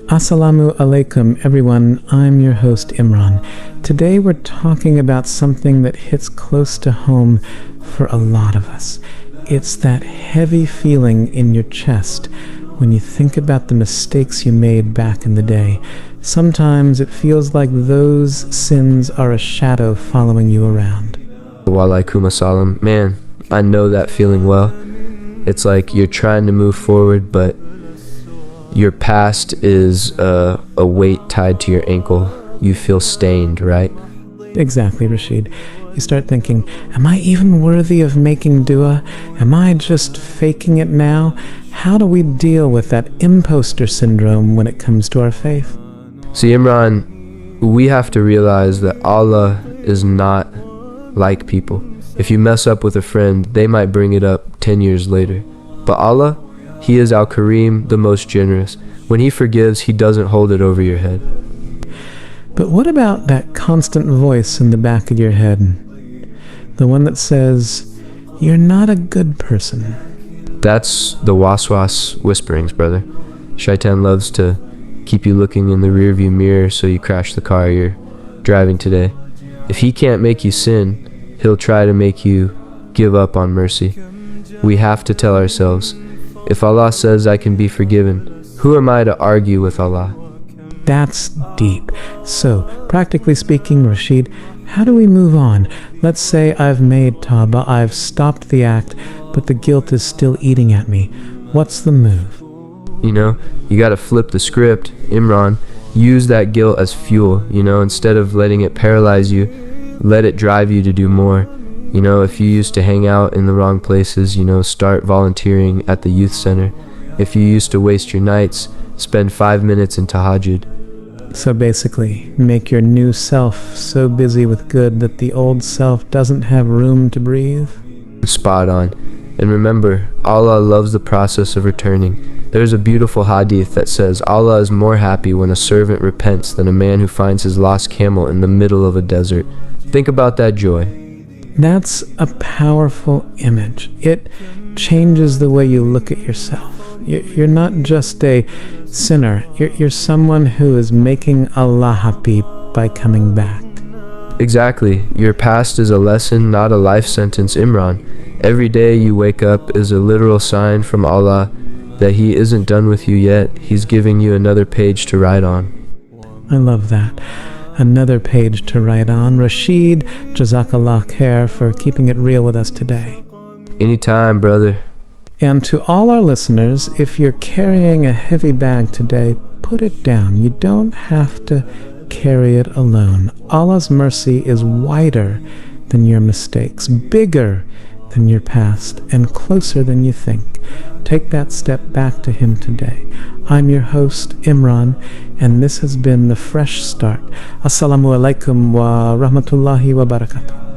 Assalamu alaikum everyone, I'm your host Imran. Today we're talking about something that hits close to home for a lot of us. It's that heavy feeling in your chest when you think about the mistakes you made back in the day. Sometimes it feels like those sins are a shadow following you around. Walaikum assalam. Man, I know that feeling well. It's like you're trying to move forward, but your past is a weight tied to your ankle. You feel stained, right? Exactly, Rashid. You start thinking, am I even worthy of making dua? Am I just faking it now? How do we deal with that imposter syndrome when it comes to our faith? See, Imran, we have to realize that Allah is not like people. If you mess up with a friend, they might bring it up 10 years later. But Allah, He is Al-Kareem, the most generous. When He forgives, He doesn't hold it over your head. But what about that constant voice in the back of your head? The one that says, you're not a good person. That's the Waswas whisperings, brother. Shaitan loves to keep you looking in the rearview mirror so you crash the car you're driving today. If he can't make you sin, he'll try to make you give up on mercy. We have to tell ourselves, if Allah says I can be forgiven, who am I to argue with Allah? That's deep. So, practically speaking, Rashid, how do we move on? Let's say I've made Tawbah, I've stopped the act, but the guilt is still eating at me. What's the move? You know, you gotta flip the script, Imran. Use that guilt as fuel, instead of letting it paralyze you, let it drive you to do more. If you used to hang out in the wrong places, start volunteering at the youth center. If you used to waste your nights, spend 5 minutes in tahajjud. So basically, make your new self so busy with good that the old self doesn't have room to breathe? Spot on. And remember, Allah loves the process of returning. There's a beautiful hadith that says, Allah is more happy when a servant repents than a man who finds his lost camel in the middle of a desert. Think about that joy. That's a powerful image. It changes the way you look at yourself. You're not just a sinner. You're someone who is making Allah happy by coming back. Exactly. Your past is a lesson, not a life sentence, Imran. Every day you wake up is a literal sign from Allah that He isn't done with you yet. He's giving you another page to write on. I love that. Another page to write on. Rashid, Jazakallah khair for keeping it real with us today. Anytime, brother. And to all our listeners, if you're carrying a heavy bag today, put it down. You don't have to carry it alone. Allah's mercy is wider than your mistakes, bigger than your past, and closer than you think. Take that step back to Him today. I'm your host, Imran, and this has been The Fresh Start. Assalamu alaikum wa rahmatullahi wa barakatuh.